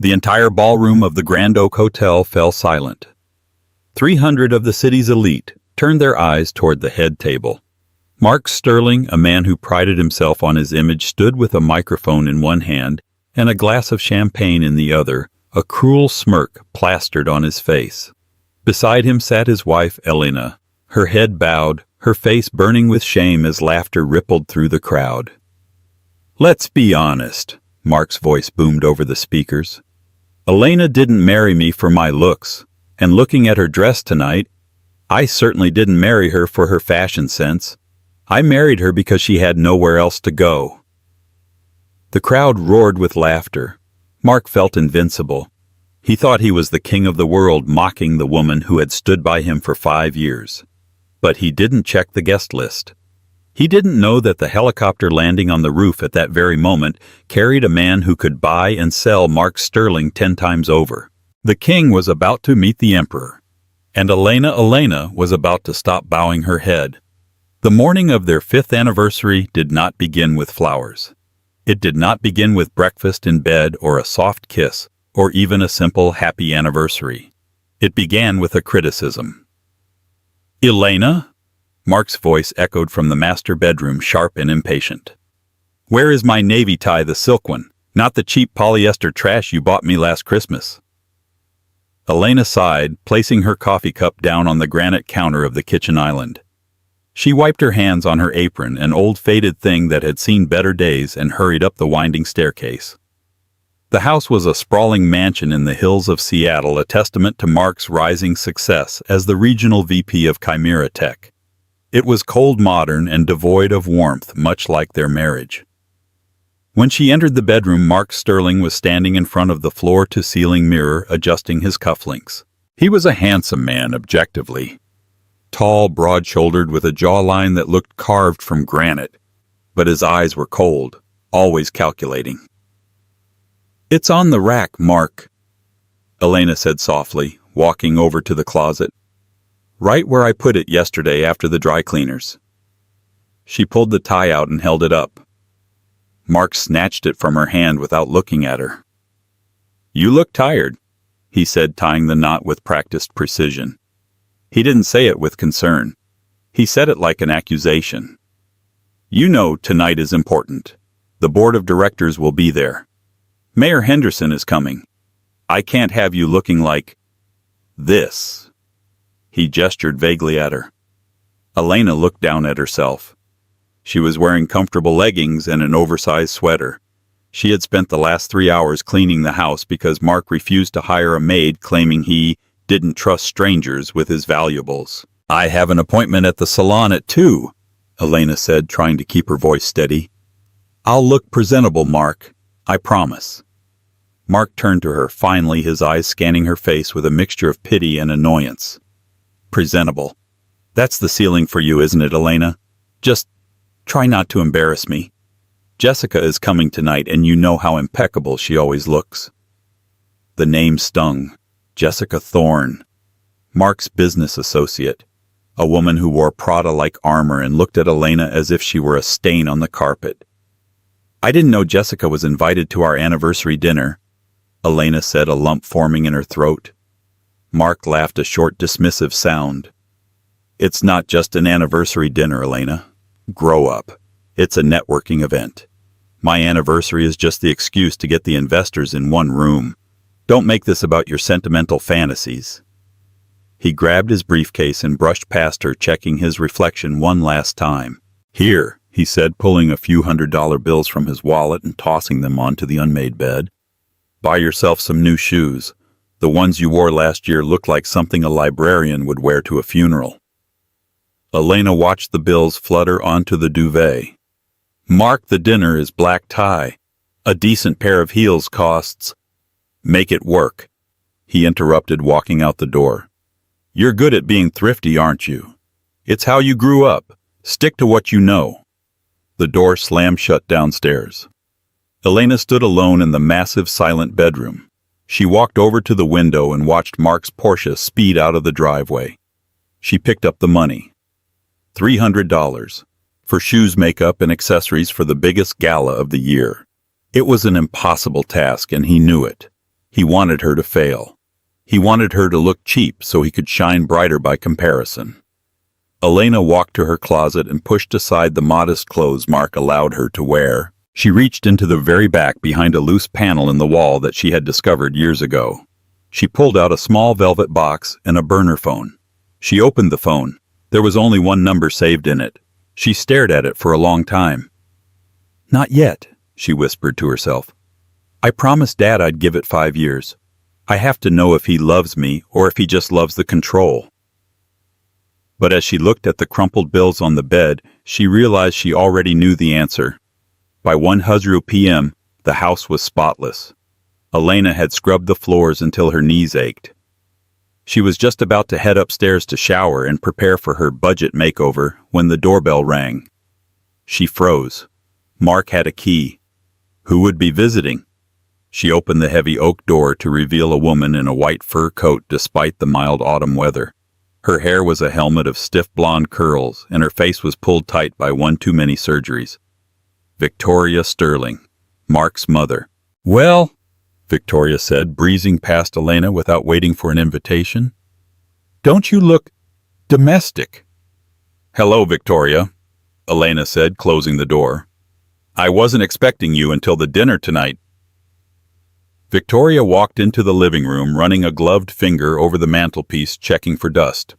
The entire ballroom of the Grand Oak Hotel fell silent. 300 of the city's elite turned their eyes toward the head table. Mark Sterling, a man who prided himself on his image, stood with a microphone in one hand and a glass of champagne in the other, a cruel smirk plastered on his face. Beside him sat his wife, Elena, her head bowed, her face burning with shame as laughter rippled through the crowd. "Let's be honest," Mark's voice boomed over the speakers. "Elena didn't marry me for my looks, and looking at her dress tonight, I certainly didn't marry her for her fashion sense. I married her because she had nowhere else to go." The crowd roared with laughter. Mark felt invincible. He thought he was the king of the world, mocking the woman who had stood by him for 5 years. But he didn't check the guest list. He didn't know that the helicopter landing on the roof at that very moment carried a man who could buy and sell Mark Sterling 10 times over. The king was about to meet the emperor, and Elena was about to stop bowing her head. The morning of their 5th anniversary did not begin with flowers. It did not begin with breakfast in bed or a soft kiss, or even a simple happy anniversary. It began with a criticism. "Elena?" Mark's voice echoed from the master bedroom, sharp and impatient. "Where is my navy tie, the silk one, not the cheap polyester trash you bought me last Christmas?" Elena sighed, placing her coffee cup down on the granite counter of the kitchen island. She wiped her hands on her apron, an old faded thing that had seen better days, and hurried up the winding staircase. The house was a sprawling mansion in the hills of Seattle, a testament to Mark's rising success as the regional VP of Chimera Tech. It was cold, modern, and devoid of warmth, much like their marriage. When she entered the bedroom, Mark Sterling was standing in front of the floor-to-ceiling mirror, adjusting his cufflinks. He was a handsome man, objectively. Tall, broad-shouldered, with a jawline that looked carved from granite, but his eyes were cold, always calculating. "It's on the rack, Mark," Elena said softly, walking over to the closet. "Right where I put it yesterday after the dry cleaners." She pulled the tie out and held it up. Mark snatched it from her hand without looking at her. "You look tired," he said, tying the knot with practiced precision. He didn't say it with concern. He said it like an accusation. "You know tonight is important. The board of directors will be there. Mayor Henderson is coming. I can't have you looking like this." He gestured vaguely at her. Elena looked down at herself. She was wearing comfortable leggings and an oversized sweater. She had spent the last 3 hours cleaning the house because Mark refused to hire a maid, claiming he didn't trust strangers with his valuables. "I have an appointment at the salon at 2, Elena said, trying to keep her voice steady. "I'll look presentable, Mark. I promise." Mark turned to her, finally, his eyes scanning her face with a mixture of pity and annoyance. "Presentable. That's the ceiling for you, isn't it, Elena? Just try not to embarrass me. Jessica is coming tonight, and you know how impeccable she always looks." The name stung. Jessica Thorne. Mark's business associate. A woman who wore Prada-like armor and looked at Elena as if she were a stain on the carpet. "I didn't know Jessica was invited to our anniversary dinner," Elena said, a lump forming in her throat. Mark laughed, a short, dismissive sound. "It's not just an anniversary dinner, Elena. Grow up. It's a networking event. My anniversary is just the excuse to get the investors in one room. Don't make this about your sentimental fantasies." He grabbed his briefcase and brushed past her, checking his reflection one last time. "Here," he said, pulling a few $100 bills from his wallet and tossing them onto the unmade bed. "Buy yourself some new shoes. The ones you wore last year look like something a librarian would wear to a funeral." Elena watched the bills flutter onto the duvet. "Mark, the dinner is black tie. A decent pair of heels costs—" "Make it work," he interrupted, walking out the door. "You're good at being thrifty, aren't you? It's how you grew up. Stick to what you know." The door slammed shut downstairs. Elena stood alone in the massive, silent bedroom. She walked over to the window and watched Mark's Porsche speed out of the driveway. She picked up the money. $300. For shoes, makeup, and accessories for the biggest gala of the year. It was an impossible task, and he knew it. He wanted her to fail. He wanted her to look cheap so he could shine brighter by comparison. Elena walked to her closet and pushed aside the modest clothes Mark allowed her to wear. She reached into the very back behind a loose panel in the wall that she had discovered years ago. She pulled out a small velvet box and a burner phone. She opened the phone. There was only one number saved in it. She stared at it for a long time. "Not yet," she whispered to herself. "I promised Dad I'd give it 5 years. I have to know if he loves me or if he just loves the control." But as she looked at the crumpled bills on the bed, she realized she already knew the answer. By 1:00 p.m., the house was spotless. Elena had scrubbed the floors until her knees ached. She was just about to head upstairs to shower and prepare for her budget makeover when the doorbell rang. She froze. Mark had a key. Who would be visiting? She opened the heavy oak door to reveal a woman in a white fur coat despite the mild autumn weather. Her hair was a helmet of stiff blonde curls, and her face was pulled tight by one too many surgeries. Victoria Sterling, Mark's mother. "Well," Victoria said, breezing past Elena without waiting for an invitation. "Don't you look domestic?" "Hello, Victoria," Elena said, closing the door. "I wasn't expecting you until the dinner tonight." Victoria walked into the living room, running a gloved finger over the mantelpiece, checking for dust.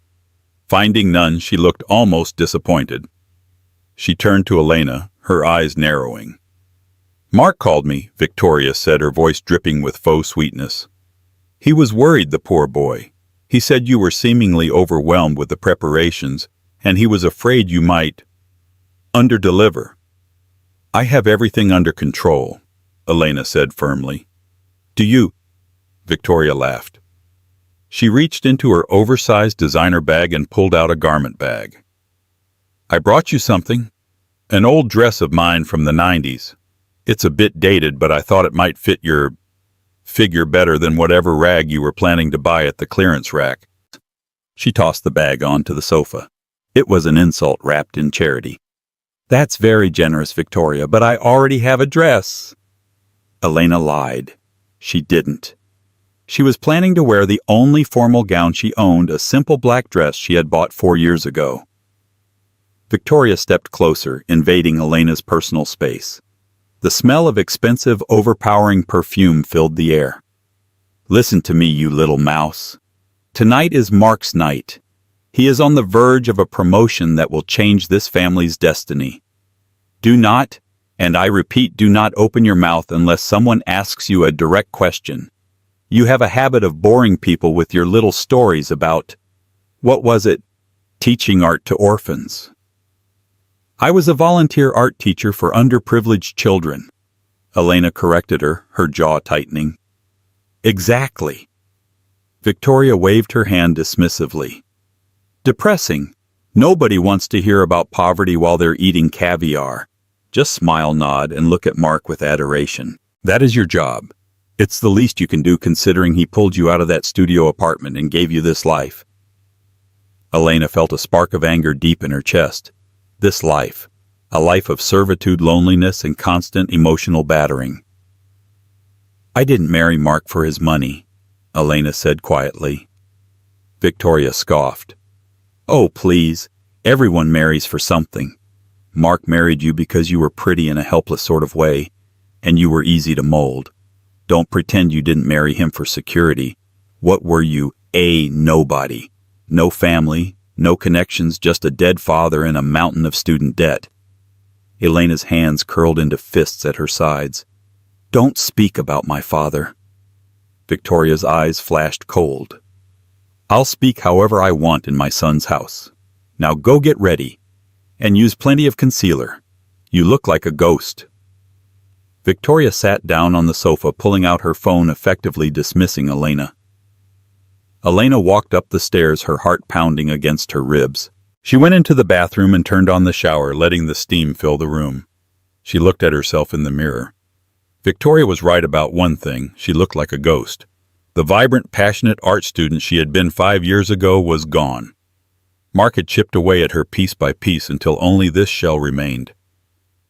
Finding none, she looked almost disappointed. She turned to Elena, her eyes narrowing. "Mark called me," Victoria said, her voice dripping with faux sweetness. "He was worried, the poor boy. He said you were seemingly overwhelmed with the preparations, and he was afraid you might underdeliver." "I have everything under control," Elena said firmly. "Do you?" Victoria laughed. She reached into her oversized designer bag and pulled out a garment bag. "I brought you something. An old dress of mine from the 90s. It's a bit dated, but I thought it might fit your figure better than whatever rag you were planning to buy at the clearance rack." She tossed the bag onto the sofa. It was an insult wrapped in charity. "That's very generous, Victoria, but I already have a dress." Elena lied. She didn't. She was planning to wear the only formal gown she owned, a simple black dress she had bought 4 years ago. Victoria stepped closer, invading Elena's personal space. The smell of expensive, overpowering perfume filled the air. "Listen to me, you little mouse. Tonight is Mark's night. He is on the verge of a promotion that will change this family's destiny. Do not, and I repeat, do not open your mouth unless someone asks you a direct question. You have a habit of boring people with your little stories about, what was it, teaching art to orphans." "I was a volunteer art teacher for underprivileged children," Elena corrected her, her jaw tightening. "Exactly." Victoria waved her hand dismissively. "Depressing. Nobody wants to hear about poverty while they're eating caviar. Just smile, nod, and look at Mark with adoration. That is your job. It's the least you can do considering he pulled you out of that studio apartment and gave you this life." Elena felt a spark of anger deep in her chest. This life. A life of servitude, loneliness, and constant emotional battering. "I didn't marry Mark for his money," Elena said quietly. Victoria scoffed. "Oh, please. Everyone marries for something. Mark married you because you were pretty in a helpless sort of way, and you were easy to mold. Don't pretend you didn't marry him for security. What were you? A nobody. No family, no connections, just a dead father and a mountain of student debt." Elena's hands curled into fists at her sides. "Don't speak about my father." Victoria's eyes flashed cold. "I'll speak however I want in my son's house. Now go get ready. And use plenty of concealer. You look like a ghost." Victoria sat down on the sofa, pulling out her phone, effectively dismissing Elena. Elena walked up the stairs, her heart pounding against her ribs. She went into the bathroom and turned on the shower, letting the steam fill the room. She looked at herself in the mirror. Victoria was right about one thing: she looked like a ghost. The vibrant, passionate art student she had been 5 years ago was gone. Mark had chipped away at her piece by piece until only this shell remained.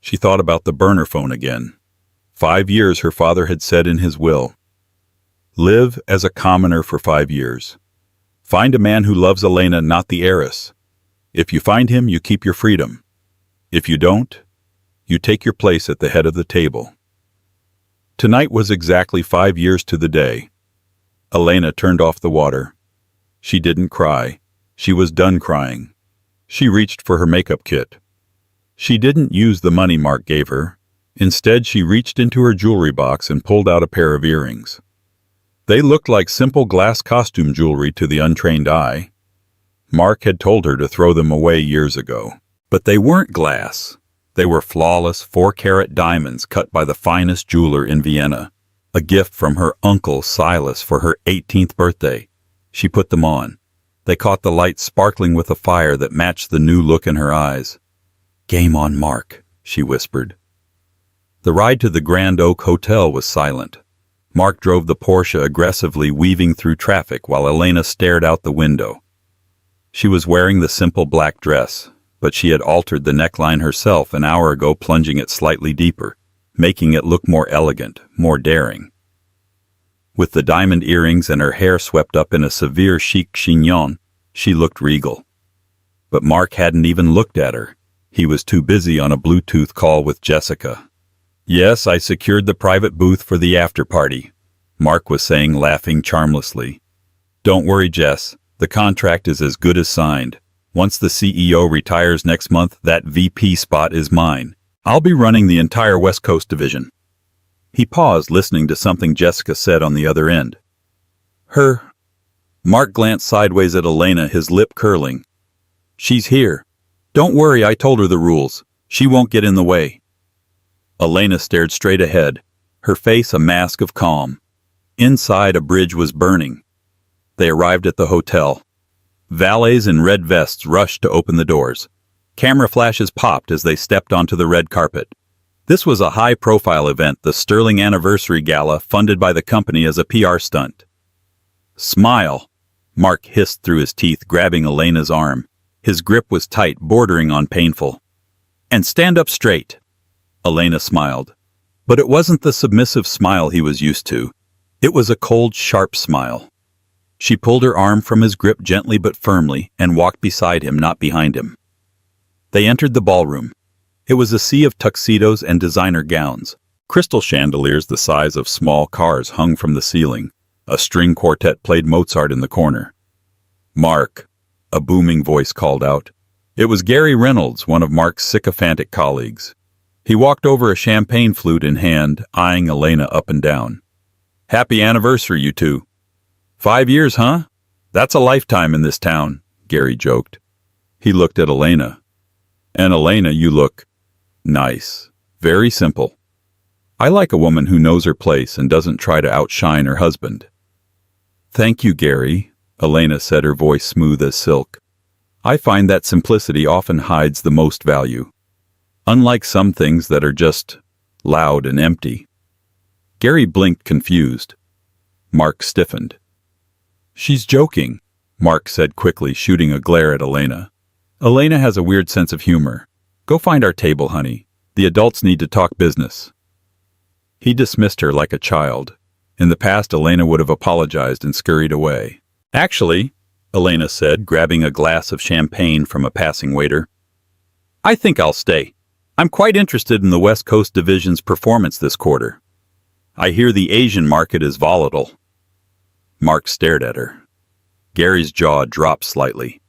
She thought about the burner phone again. 5 years, her father had said in his will. Live as a commoner for 5 years. Find a man who loves Elena, not the heiress. If you find him, you keep your freedom. If you don't, you take your place at the head of the table. Tonight was exactly 5 years to the day. Elena turned off the water. She didn't cry. She was done crying. She reached for her makeup kit. She didn't use the money Mark gave her. Instead, she reached into her jewelry box and pulled out a pair of earrings. They looked like simple glass costume jewelry to the untrained eye. Mark had told her to throw them away years ago. But they weren't glass. They were flawless 4-carat diamonds cut by the finest jeweler in Vienna. A gift from her uncle Silas for her 18th birthday. She put them on. They caught the light sparkling with a fire that matched the new look in her eyes. "Game on, Mark," she whispered. The ride to the Grand Oak Hotel was silent. Mark drove the Porsche aggressively, weaving through traffic while Elena stared out the window. She was wearing the simple black dress, but she had altered the neckline herself an hour ago, plunging it slightly deeper, making it look more elegant, more daring. With the diamond earrings and her hair swept up in a severe chic chignon, she looked regal. But Mark hadn't even looked at her. He was too busy on a Bluetooth call with Jessica. "Yes, I secured the private booth for the after-party," Mark was saying, laughing charmlessly. "Don't worry, Jess. The contract is as good as signed. Once the CEO retires next month, that VP spot is mine. I'll be running the entire West Coast division." He paused, listening to something Jessica said on the other end. Mark glanced sideways at Elena, his lip curling. "She's here. Don't worry, I told her the rules. She won't get in the way." Elena stared straight ahead, her face a mask of calm. Inside, a bridge was burning. They arrived at the hotel. Valets in red vests rushed to open the doors. Camera flashes popped as they stepped onto the red carpet. This was a high-profile event, the Sterling Anniversary Gala, funded by the company as a PR stunt. "Smile," Mark hissed through his teeth, grabbing Elena's arm. His grip was tight, bordering on painful. "And stand up straight." Elena smiled. But it wasn't the submissive smile he was used to. It was a cold, sharp smile. She pulled her arm from his grip gently but firmly and walked beside him, not behind him. They entered the ballroom. It was a sea of tuxedos and designer gowns. Crystal chandeliers the size of small cars hung from the ceiling. A string quartet played Mozart in the corner. "Mark," a booming voice called out. It was Gary Reynolds, one of Mark's sycophantic colleagues. He walked over, a champagne flute in hand, eyeing Elena up and down. "Happy anniversary, you two." 5 years, huh? That's a lifetime in this town," Gary joked. He looked at Elena. "And Elena, you look nice. Very simple. I like a woman who knows her place and doesn't try to outshine her husband." "Thank you, Gary," Elena said, her voice smooth as silk. "I find that simplicity often hides the most value. Unlike some things that are just loud and empty." Gary blinked, confused. Mark stiffened. "She's joking," Mark said quickly, shooting a glare at Elena. "Elena has a weird sense of humor. Go find our table, honey. The adults need to talk business." He dismissed her like a child. In the past, Elena would have apologized and scurried away. "Actually," Elena said, grabbing a glass of champagne from a passing waiter, "I think I'll stay. I'm quite interested in the West Coast Division's performance this quarter. I hear the Asian market is volatile." Mark stared at her. Gary's jaw dropped slightly.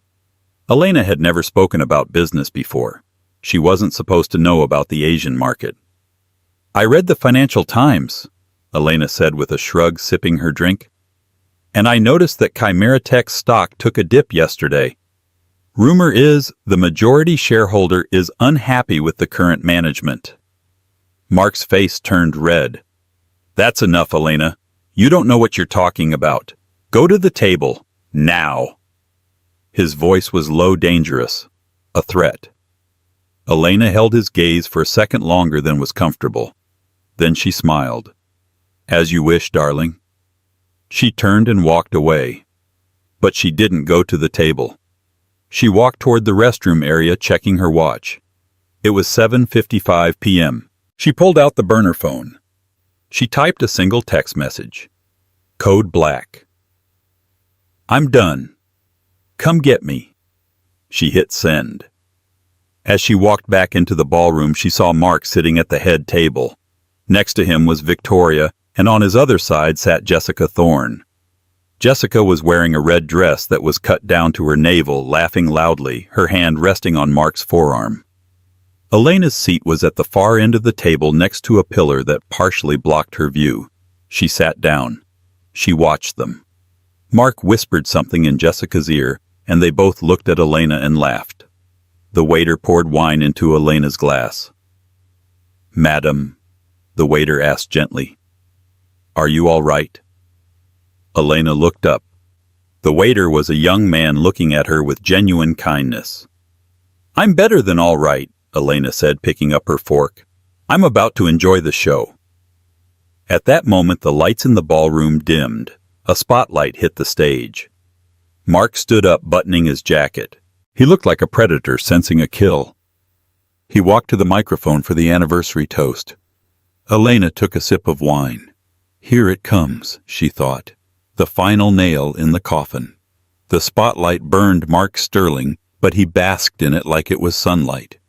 Elena had never spoken about business before. She wasn't supposed to know about the Asian market. "I read the Financial Times," Elena said with a shrug, sipping her drink. "And I noticed that Chimera Tech's stock took a dip yesterday. Rumor is the majority shareholder is unhappy with the current management." Mark's face turned red. "That's enough, Elena. You don't know what you're talking about. Go to the table, now." His voice was low, dangerous, a threat. Elena held his gaze for a second longer than was comfortable. Then she smiled. "As you wish, darling." She turned and walked away. But she didn't go to the table. She walked toward the restroom area, checking her watch. It was 7:55 p.m. She pulled out the burner phone. She typed a single text message. Code Black. I'm done. Come get me. She hit send. As she walked back into the ballroom, she saw Mark sitting at the head table. Next to him was Victoria, and on his other side sat Jessica Thorne. Jessica was wearing a red dress that was cut down to her navel, laughing loudly, her hand resting on Mark's forearm. Elena's seat was at the far end of the table next to a pillar that partially blocked her view. She sat down. She watched them. Mark whispered something in Jessica's ear, and they both looked at Elena and laughed. The waiter poured wine into Elena's glass. "Madam," the waiter asked gently, "are you all right?" Elena looked up. The waiter was a young man looking at her with genuine kindness. "I'm better than all right," Elena said, picking up her fork. "I'm about to enjoy the show." At that moment, the lights in the ballroom dimmed. A spotlight hit the stage. Mark stood up, buttoning his jacket. He looked like a predator sensing a kill. He walked to the microphone for the anniversary toast. Elena took a sip of wine. Here it comes, she thought. The final nail in the coffin. The spotlight burned Mark Sterling, but he basked in it like it was sunlight.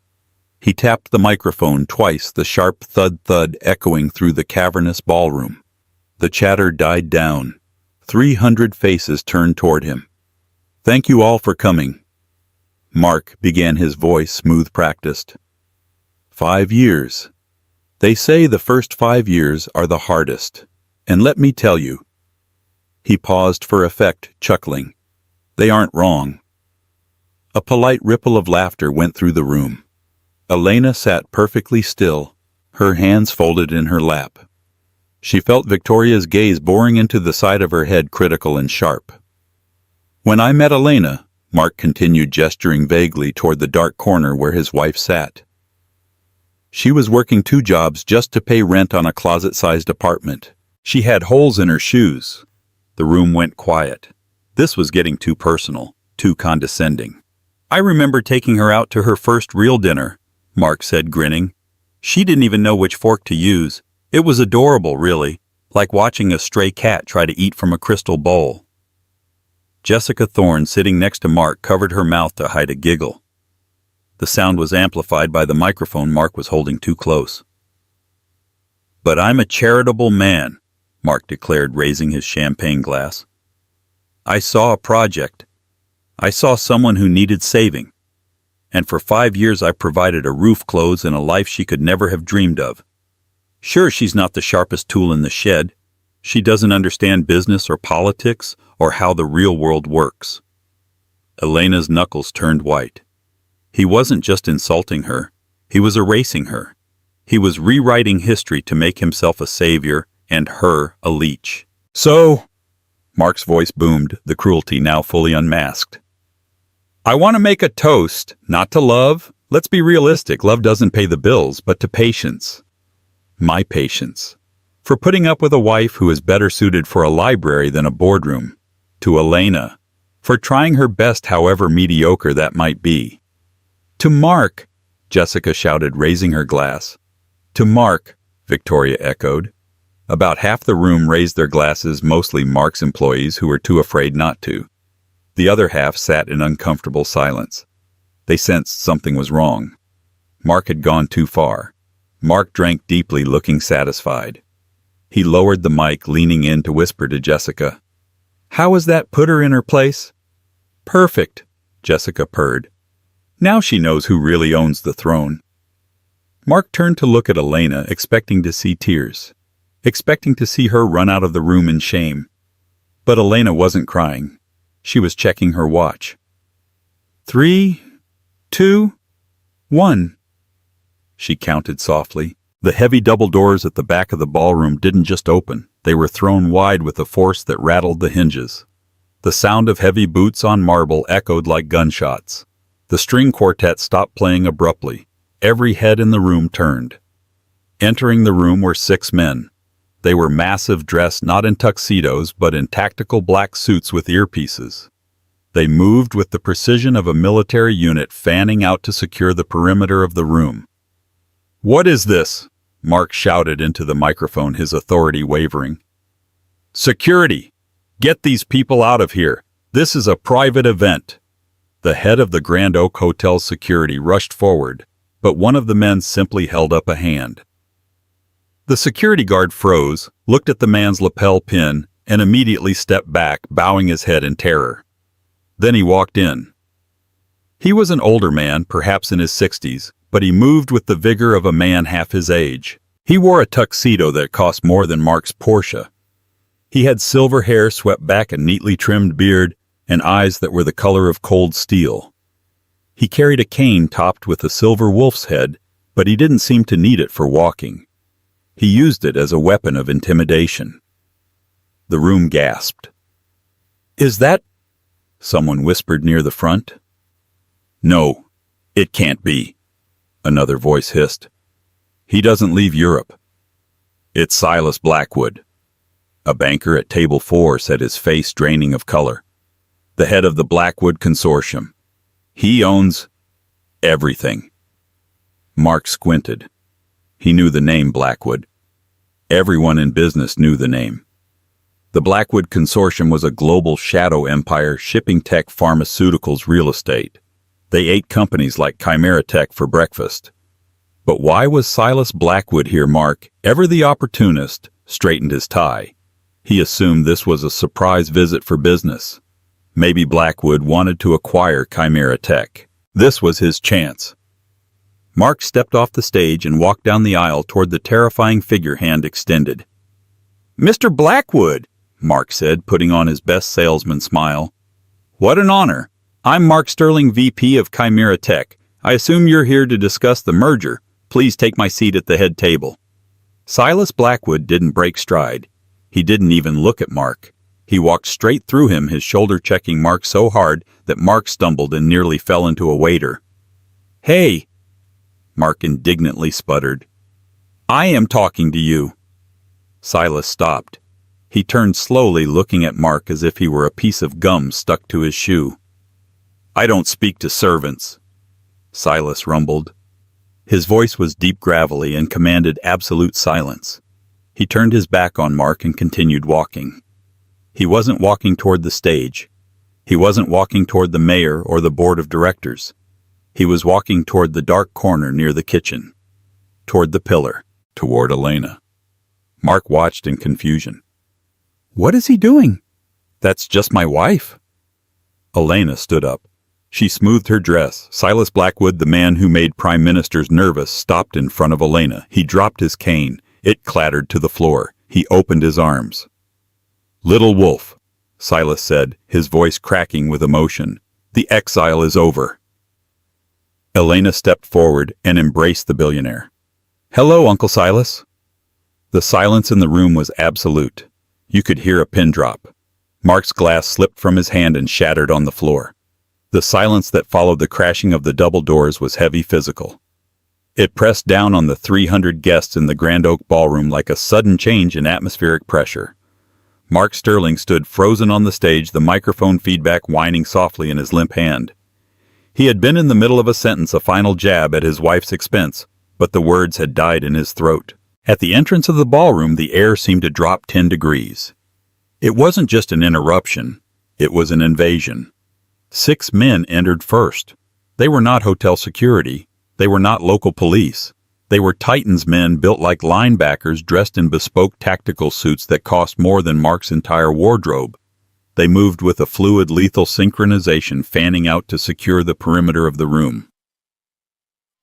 He tapped the microphone twice, the sharp thud-thud echoing through the cavernous ballroom. The chatter died down. 300 faces turned toward him. "Thank you all for coming." Mark began, his voice smooth-practiced. 5 years. They say the first 5 years are the hardest. And let me tell you. He paused for effect, chuckling. They aren't wrong. A polite ripple of laughter went through the room. Elena sat perfectly still, her hands folded in her lap. She felt Victoria's gaze boring into the side of her head, critical and sharp. "When I met Elena," Mark continued, gesturing vaguely toward the dark corner where his wife sat, "she was working 2 jobs just to pay rent on a closet-sized apartment. She had holes in her shoes." The room went quiet. This was getting too personal, too condescending. "I remember taking her out to her first real dinner," Mark said, grinning. "She didn't even know which fork to use. It was adorable, really, like watching a stray cat try to eat from a crystal bowl." Jessica Thorne, sitting next to Mark, covered her mouth to hide a giggle. The sound was amplified by the microphone Mark was holding too close. "But I'm a charitable man," Mark declared, raising his champagne glass. "I saw a project. I saw someone who needed saving. And for 5 years I provided a roof, clothes, and a life she could never have dreamed of. Sure, she's not the sharpest tool in the shed. She doesn't understand business or politics or how the real world works." Elena's knuckles turned white. He wasn't just insulting her. He was erasing her. He was rewriting history to make himself a savior and her a leech. "So," Mark's voice boomed, the cruelty now fully unmasked, "I want to make a toast, not to love. Let's be realistic. Love doesn't pay the bills, but to patience. My patience. For putting up with a wife who is better suited for a library than a boardroom. To Elena. For trying her best, however mediocre that might be. To Mark," Jessica shouted, raising her glass. "To Mark," Victoria echoed. About half the room raised their glasses, mostly Mark's employees who were too afraid not to. The other half sat in uncomfortable silence. They sensed something was wrong. Mark had gone too far. Mark drank deeply, looking satisfied. He lowered the mic, leaning in to whisper to Jessica. "How has that put her in her place?" "Perfect," Jessica purred. "Now she knows who really owns the throne." Mark turned to look at Elena, expecting to see tears, expecting to see her run out of the room in shame. But Elena wasn't crying. She was checking her watch. 3, 2, 1. She counted softly. The heavy double doors at the back of the ballroom didn't just open. They were thrown wide with a force that rattled the hinges. The sound of heavy boots on marble echoed like gunshots. The string quartet stopped playing abruptly. Every head in the room turned. Entering the room were 6 men. They were massive, dressed not in tuxedos but in tactical black suits with earpieces. They moved with the precision of a military unit fanning out to secure the perimeter of the room. "What is this?" Mark shouted into the microphone, his authority wavering. "Security! Get these people out of here. This is a private event." The head of the Grand Oak Hotel security rushed forward, but one of the men simply held up a hand. The security guard froze, looked at the man's lapel pin, and immediately stepped back, bowing his head in terror. Then he walked in. He was an older man, perhaps in his 60s, but he moved with the vigor of a man half his age. He wore a tuxedo that cost more than Mark's Porsche. He had silver hair swept back, a neatly trimmed beard, and eyes that were the color of cold steel. He carried a cane topped with a silver wolf's head, but he didn't seem to need it for walking. He used it as a weapon of intimidation. The room gasped. "Is that—" someone whispered near the front. "No, it can't be," another voice hissed. "He doesn't leave Europe. It's Silas Blackwood." A banker at table 4 said, his face draining of color. "The head of the Blackwood Consortium. He owns everything." Mark squinted. He knew the name Blackwood. Everyone in business knew the name. The Blackwood Consortium was a global shadow empire shipping tech, pharmaceuticals, real estate. They ate companies like Chimera Tech for breakfast. But why was Silas Blackwood here? Mark, ever the opportunist, straightened his tie. He assumed this was a surprise visit for business. Maybe Blackwood wanted to acquire Chimera Tech. This was his chance. Mark stepped off the stage and walked down the aisle toward the terrifying figure, hand extended. "Mr. Blackwood," Mark said, putting on his best salesman smile. "What an honor. I'm Mark Sterling, VP of Chimera Tech. I assume you're here to discuss the merger. Please take my seat at the head table." Silas Blackwood didn't break stride. He didn't even look at Mark. He walked straight through him, his shoulder checking Mark so hard that Mark stumbled and nearly fell into a waiter. "Hey," Mark indignantly sputtered. "I am talking to you." Silas stopped. He turned slowly, looking at Mark as if he were a piece of gum stuck to his shoe. "I don't speak to servants," Silas rumbled. His voice was deep, gravelly, and commanded absolute silence. He turned his back on Mark and continued walking. He wasn't walking toward the stage. He wasn't walking toward the mayor or the board of directors. He was walking toward the dark corner near the kitchen, toward the pillar, toward Elena. Mark watched in confusion. "What is he doing?" "That's just my wife." Elena stood up. She smoothed her dress. Silas Blackwood, the man who made prime ministers nervous, stopped in front of Elena. He dropped his cane. It clattered to the floor. He opened his arms. "Little wolf," Silas said, his voice cracking with emotion. "The exile is over." Elena stepped forward and embraced the billionaire. "Hello, Uncle Silas." The silence in the room was absolute. You could hear a pin drop. Mark's glass slipped from his hand and shattered on the floor. The silence that followed the crashing of the double doors was heavy, physical. It pressed down on the 300 guests in the Grand Oak Ballroom like a sudden change in atmospheric pressure. Mark Sterling stood frozen on the stage, the microphone feedback whining softly in his limp hand. He had been in the middle of a sentence, a final jab at his wife's expense, but the words had died in his throat. At the entrance of the ballroom, the air seemed to drop 10 degrees. It wasn't just an interruption, it was an invasion. 6 men entered first. They were not hotel security. They were not local police. They were Titans men built like linebackers, dressed in bespoke tactical suits that cost more than Mark's entire wardrobe. They moved with a fluid, lethal synchronization, fanning out to secure the perimeter of the room.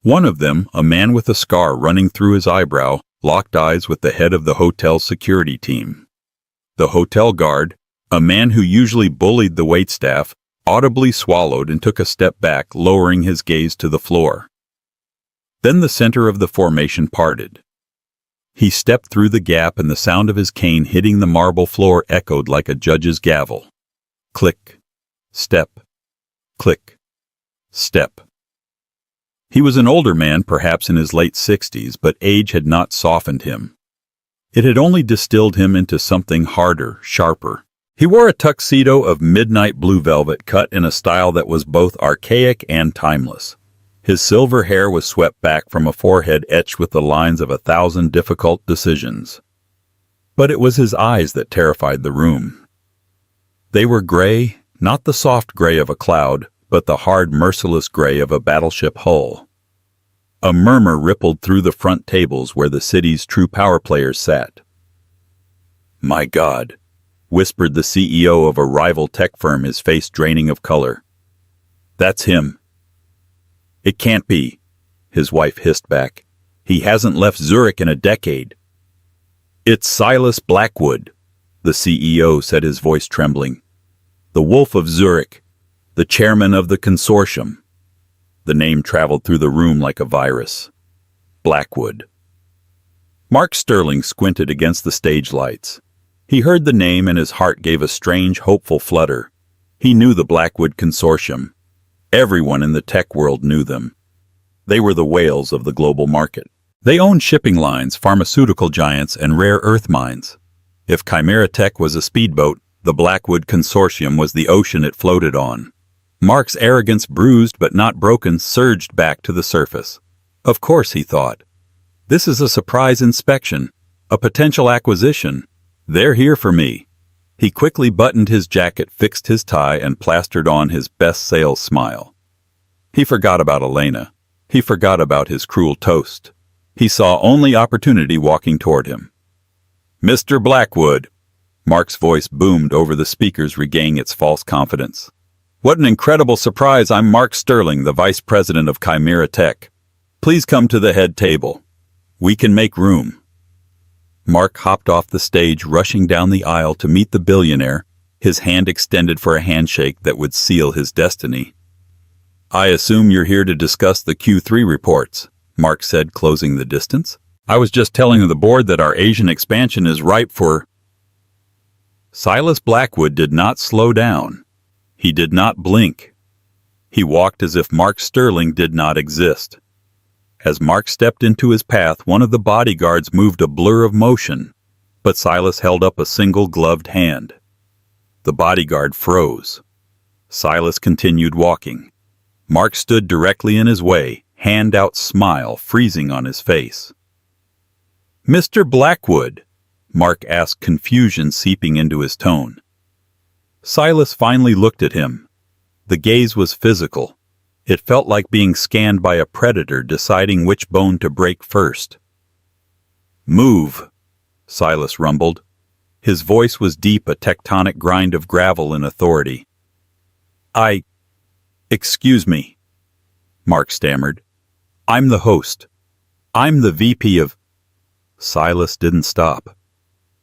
One of them, a man with a scar running through his eyebrow, locked eyes with the head of the hotel's security team. The hotel guard, a man who usually bullied the waitstaff, audibly swallowed and took a step back, lowering his gaze to the floor. Then the center of the formation parted. He stepped through the gap, and the sound of his cane hitting the marble floor echoed like a judge's gavel. Click, step, click, step. He was an older man, perhaps in his late 60s, but age had not softened him. It had only distilled him into something harder, sharper. He wore a tuxedo of midnight blue velvet cut in a style that was both archaic and timeless. His silver hair was swept back from a forehead etched with the lines of 1,000 difficult decisions. But it was his eyes that terrified the room. They were gray, not the soft gray of a cloud, but the hard, merciless gray of a battleship hull. A murmur rippled through the front tables where the city's true power players sat. "My God," whispered the CEO of a rival tech firm, his face draining of color. "That's him." "It can't be," his wife hissed back. "He hasn't left Zurich in a decade." "It's Silas Blackwood," the CEO said, his voice trembling. "The Wolf of Zurich, the chairman of the consortium." The name traveled through the room like a virus. Blackwood. Mark Sterling squinted against the stage lights. He heard the name and his heart gave a strange, hopeful flutter. He knew the Blackwood consortium. Everyone in the tech world knew them. They were the whales of the global market. They owned shipping lines, pharmaceutical giants, and rare earth mines. If Chimera Tech was a speedboat, the Blackwood consortium was the ocean it floated on. Mark's arrogance, bruised but not broken, surged back to the surface. Of course, he thought. This is a surprise inspection, a potential acquisition. They're here for me. He quickly buttoned his jacket, fixed his tie, and plastered on his best sales smile. He forgot about Elena. He forgot about his cruel toast. He saw only opportunity walking toward him. "Mr. Blackwood," Mark's voice boomed over the speakers, regaining its false confidence. "What an incredible surprise. I'm Mark Sterling, the vice president of Chimera Tech. Please come to the head table. We can make room." Mark hopped off the stage, rushing down the aisle to meet the billionaire, his hand extended for a handshake that would seal his destiny. "I assume you're here to discuss the Q3 reports," Mark said, closing the distance. "I was just telling the board that our Asian expansion is ripe for—" Silas Blackwood did not slow down. He did not blink. He walked as if Mark Sterling did not exist. As Mark stepped into his path, one of the bodyguards moved a blur of motion, but Silas held up a single gloved hand. The bodyguard froze. Silas continued walking. Mark stood directly in his way, hand out, smile freezing on his face. "Mr. Blackwood," Mark asked, confusion seeping into his tone. Silas finally looked at him. The gaze was physical. It felt like being scanned by a predator deciding which bone to break first. "Move," Silas rumbled. His voice was deep, a tectonic grind of gravel and authority. Excuse me," Mark stammered. "I'm the host. I'm the VP of—" Silas didn't stop.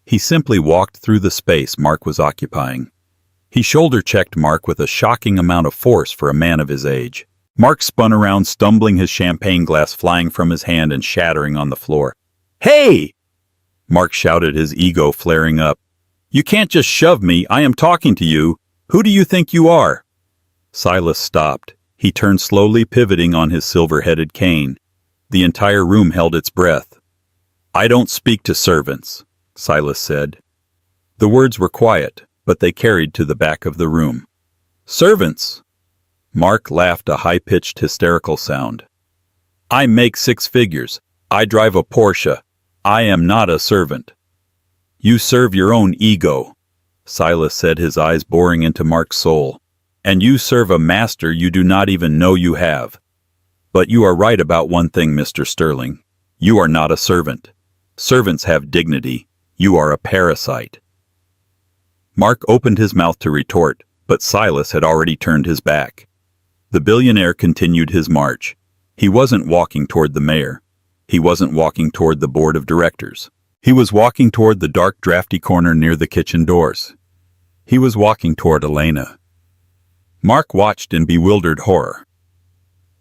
He simply walked through the space Mark was occupying. He shoulder-checked Mark with a shocking amount of force for a man of his age. Mark spun around, stumbling, his champagne glass flying from his hand and shattering on the floor. "Hey!" Mark shouted, his ego flaring up. "You can't just shove me. I am talking to you. Who do you think you are?" Silas stopped. He turned slowly, pivoting on his silver-headed cane. The entire room held its breath. "I don't speak to servants," Silas said. The words were quiet, but they carried to the back of the room. "Servants!" Mark laughed, a high-pitched, hysterical sound. "I make 6 figures. I drive a Porsche. I am not a servant." "You serve your own ego," Silas said, his eyes boring into Mark's soul. "And you serve a master you do not even know you have. But you are right about one thing, Mr. Sterling. You are not a servant. Servants have dignity. You are a parasite." Mark opened his mouth to retort, but Silas had already turned his back. The billionaire continued his march. He wasn't walking toward the mayor. He wasn't walking toward the board of directors. He was walking toward the dark, drafty corner near the kitchen doors. He was walking toward Elena. Mark watched in bewildered horror.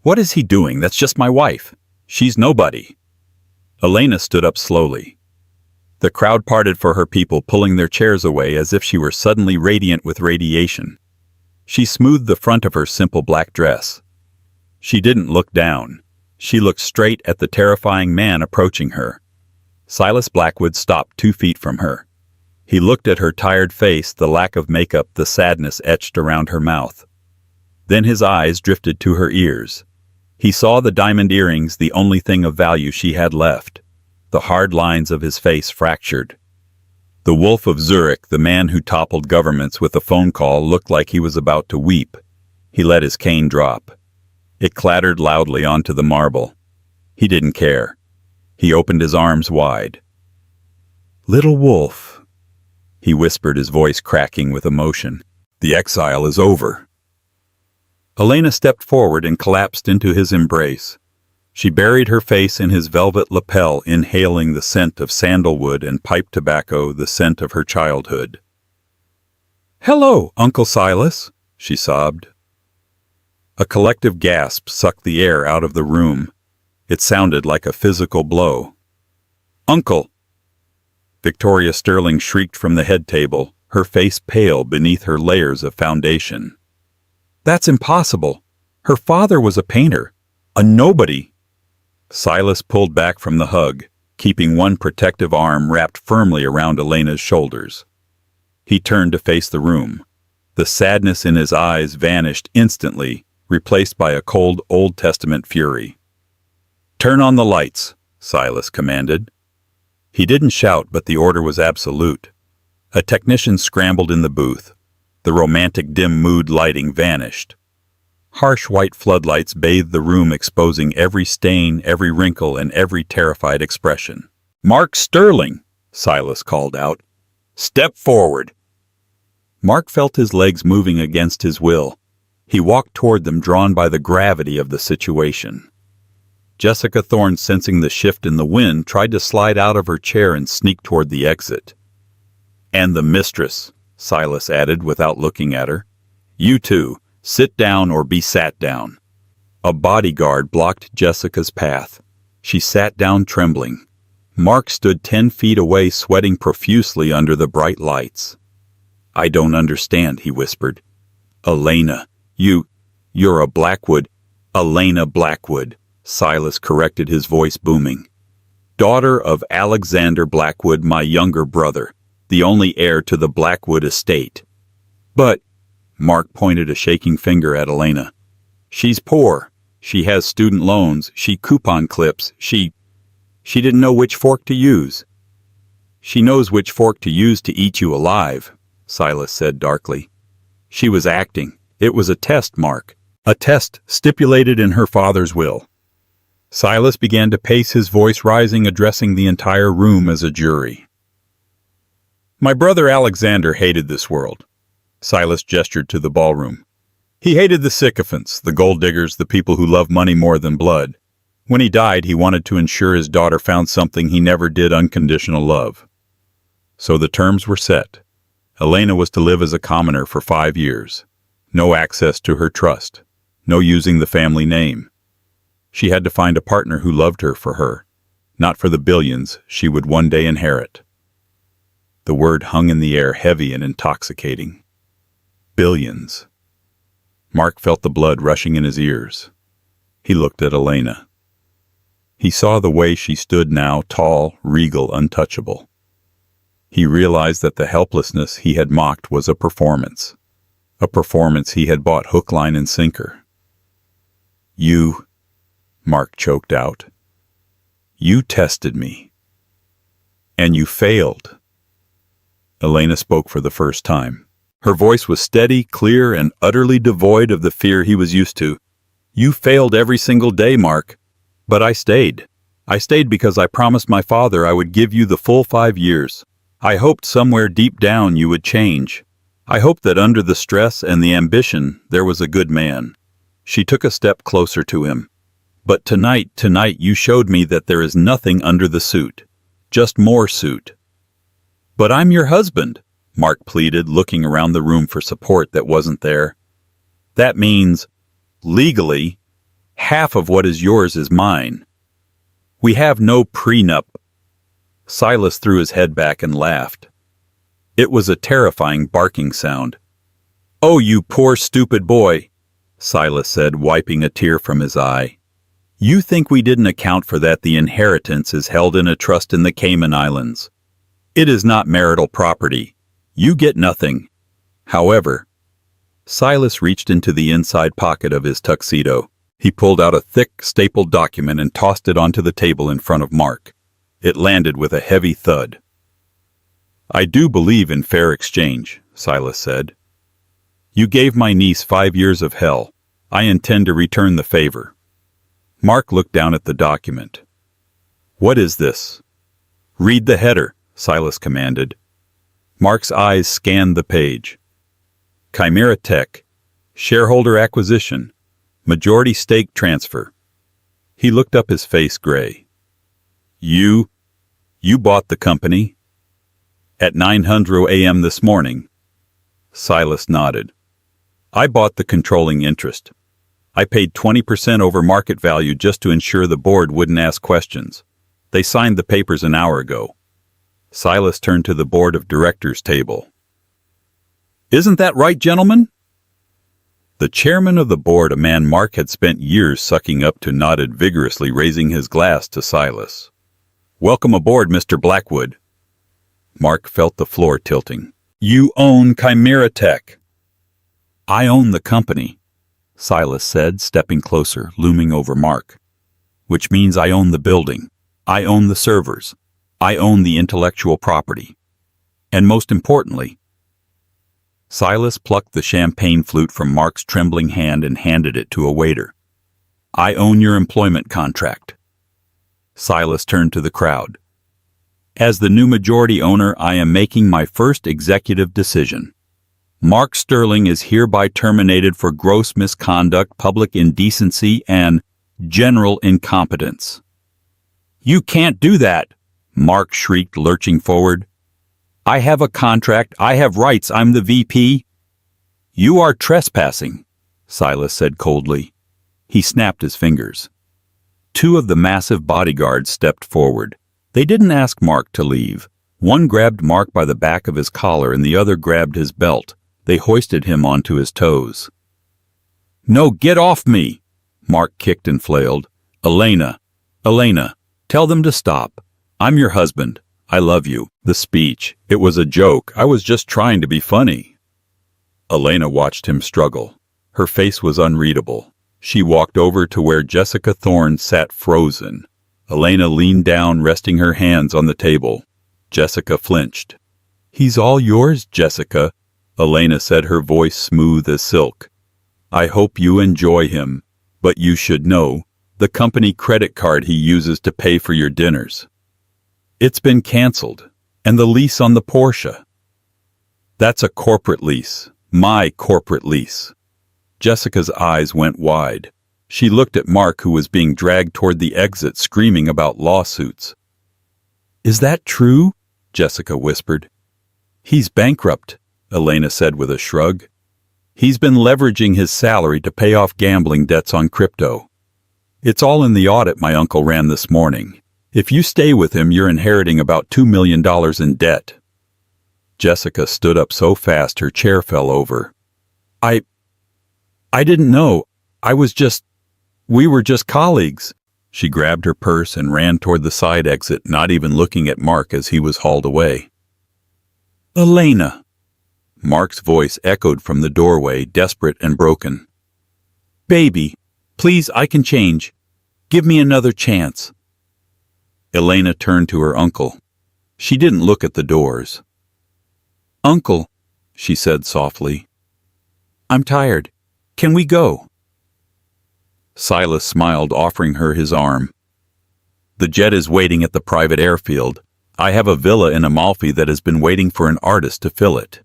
"What is he doing? That's just my wife. She's nobody." Elena stood up slowly. The crowd parted for her people, pulling their chairs away as if she were suddenly radiant with radiation. She smoothed the front of her simple black dress. She didn't look down. She looked straight at the terrifying man approaching her. Silas Blackwood stopped 2 feet from her. He looked at her tired face, the lack of makeup, the sadness etched around her mouth. Then his eyes drifted to her ears. He saw the diamond earrings, the only thing of value she had left. The hard lines of his face fractured. The Wolf of Zurich, the man who toppled governments with a phone call, looked like he was about to weep. He let his cane drop. It clattered loudly onto the marble. He didn't care. He opened his arms wide. "Little wolf," he whispered, his voice cracking with emotion. "The exile is over." Elena stepped forward and collapsed into his embrace. She buried her face in his velvet lapel, inhaling the scent of sandalwood and pipe tobacco, the scent of her childhood. "Hello, Uncle Silas," she sobbed. A collective gasp sucked the air out of the room. It sounded like a physical blow. "Uncle!" Victoria Sterling shrieked from the head table, her face pale beneath her layers of foundation. "That's impossible. Her father was a painter, a nobody." Silas pulled back from the hug, keeping one protective arm wrapped firmly around Elena's shoulders. He turned to face the room. The sadness in his eyes vanished instantly, replaced by a cold Old Testament fury. "Turn on the lights," Silas commanded. He didn't shout, but the order was absolute. A technician scrambled in the booth. The romantic dim mood lighting vanished. Harsh white floodlights bathed the room, exposing every stain, every wrinkle, and every terrified expression. "Mark Sterling," Silas called out. "Step forward." Mark felt his legs moving against his will. He walked toward them, drawn by the gravity of the situation. Jessica Thorne, sensing the shift in the wind, tried to slide out of her chair and sneak toward the exit. "And the mistress," Silas added without looking at her. "You two, sit down or be sat down." A bodyguard blocked Jessica's path. She sat down, trembling. Mark stood 10 feet away, sweating profusely under the bright lights. "I don't understand," he whispered. "Elena, you're a Blackwood." "Elena Blackwood," Silas corrected, his voice booming. "Daughter of Alexander Blackwood, my younger brother, the only heir to the Blackwood estate." "But," Mark pointed a shaking finger at Elena, "she's poor. She has student loans. She coupon clips. She didn't know which fork to use." "She knows which fork to use to eat you alive," Silas said darkly. "She was acting. It was a test, Mark. A test stipulated in her father's will." Silas began to pace, his voice rising, addressing the entire room as a jury. "My brother Alexander hated this world." Silas gestured to the ballroom. "He hated the sycophants, the gold diggers, the people who love money more than blood. When he died, he wanted to ensure his daughter found something he never did: unconditional love. So the terms were set. Elena was to live as a commoner for 5 years. No access to her trust. No using the family name. She had to find a partner who loved her for her, not for the billions she would one day inherit. The word hung in the air, heavy and intoxicating. Billions. Mark felt the blood rushing in his ears. He looked at Elena. He saw the way she stood now, tall, regal, untouchable. He realized that the helplessness he had mocked was a performance he had bought hook, line, and sinker. "You," Mark choked out, "you tested me. And you failed." Elena spoke for the first time. Her voice was steady, clear, and utterly devoid of the fear he was used to. "You failed every single day, Mark. But I stayed. I stayed because I promised my father I would give you the full 5 years. I hoped somewhere deep down you would change. I hoped that under the stress and the ambition there was a good man." She took a step closer to him. "But tonight you showed me that there is nothing under the suit. Just more suit." "But I'm your husband," Mark pleaded, looking around the room for support that wasn't there. "That means, legally, half of what is yours is mine. We have no prenup." Silas threw his head back and laughed. It was a terrifying barking sound. "Oh, you poor stupid boy," Silas said, wiping a tear from his eye. "You think we didn't account for that the inheritance is held in a trust in the Cayman Islands. It is not marital property. You get nothing. However," Silas reached into the inside pocket of his tuxedo. He pulled out a thick, stapled document and tossed it onto the table in front of Mark. It landed with a heavy thud. I do believe in fair exchange, Silas said. You gave my niece 5 years of hell. I intend to return the favor. Mark looked down at the document. What is this? Read the header, Silas commanded. Mark's eyes scanned the page. Chimera Tech, shareholder acquisition, majority stake transfer. He looked up, his face gray. You bought the company? At 9:00 a.m. this morning. Silas nodded. I bought the controlling interest. I paid 20% over market value just to ensure the board wouldn't ask questions. They signed the papers an hour ago. Silas turned to the board of directors table. Isn't that right, gentlemen? The chairman of the board, a man Mark had spent years sucking up to, nodded vigorously, raising his glass to Silas. Welcome aboard, Mr. Blackwood. Mark felt the floor tilting. You own Chimera Tech. I own the company, Silas said, stepping closer, looming over Mark. Which means I own the building. I own the servers. I own the intellectual property. And most importantly, Silas plucked the champagne flute from Mark's trembling hand and handed it to a waiter. I own your employment contract. Silas turned to the crowd. As the new majority owner, I am making my first executive decision. Mark Sterling is hereby terminated for gross misconduct, public indecency, and general incompetence. You can't do that, Mark shrieked, lurching forward. I have a contract. I have rights. I'm the VP. You are trespassing, Silas said coldly. He snapped his fingers. 2 of the massive bodyguards stepped forward. They didn't ask Mark to leave. One grabbed Mark by the back of his collar and the other grabbed his belt. They hoisted him onto his toes. No, get off me! Mark kicked and flailed. Elena, tell them to stop. I'm your husband. I love you. The speech. It was a joke. I was just trying to be funny. Elena watched him struggle. Her face was unreadable. She walked over to where Jessica Thorne sat frozen. Elena leaned down, resting her hands on the table. Jessica flinched. He's all yours, Jessica, Elena said, her voice smooth as silk. I hope you enjoy him, but you should know, the company credit card he uses to pay for your dinners. It's been canceled, and the lease on the Porsche. That's a corporate lease, my corporate lease. Jessica's eyes went wide. She looked at Mark, who was being dragged toward the exit, screaming about lawsuits. Is that true? Jessica whispered. He's bankrupt, Elena said with a shrug. He's been leveraging his salary to pay off gambling debts on crypto. It's all in the audit my uncle ran this morning. If you stay with him, you're inheriting about $2 million in debt. Jessica stood up so fast her chair fell over. I didn't know. We were just colleagues. She grabbed her purse and ran toward the side exit, not even looking at Mark as he was hauled away. Elena! Mark's voice echoed from the doorway, desperate and broken. Baby, please, I can change. Give me another chance. Elena turned to her uncle. She didn't look at the doors. Uncle, she said softly. I'm tired. Can we go? Silas smiled, offering her his arm. The jet is waiting at the private airfield. I have a villa in Amalfi that has been waiting for an artist to fill it.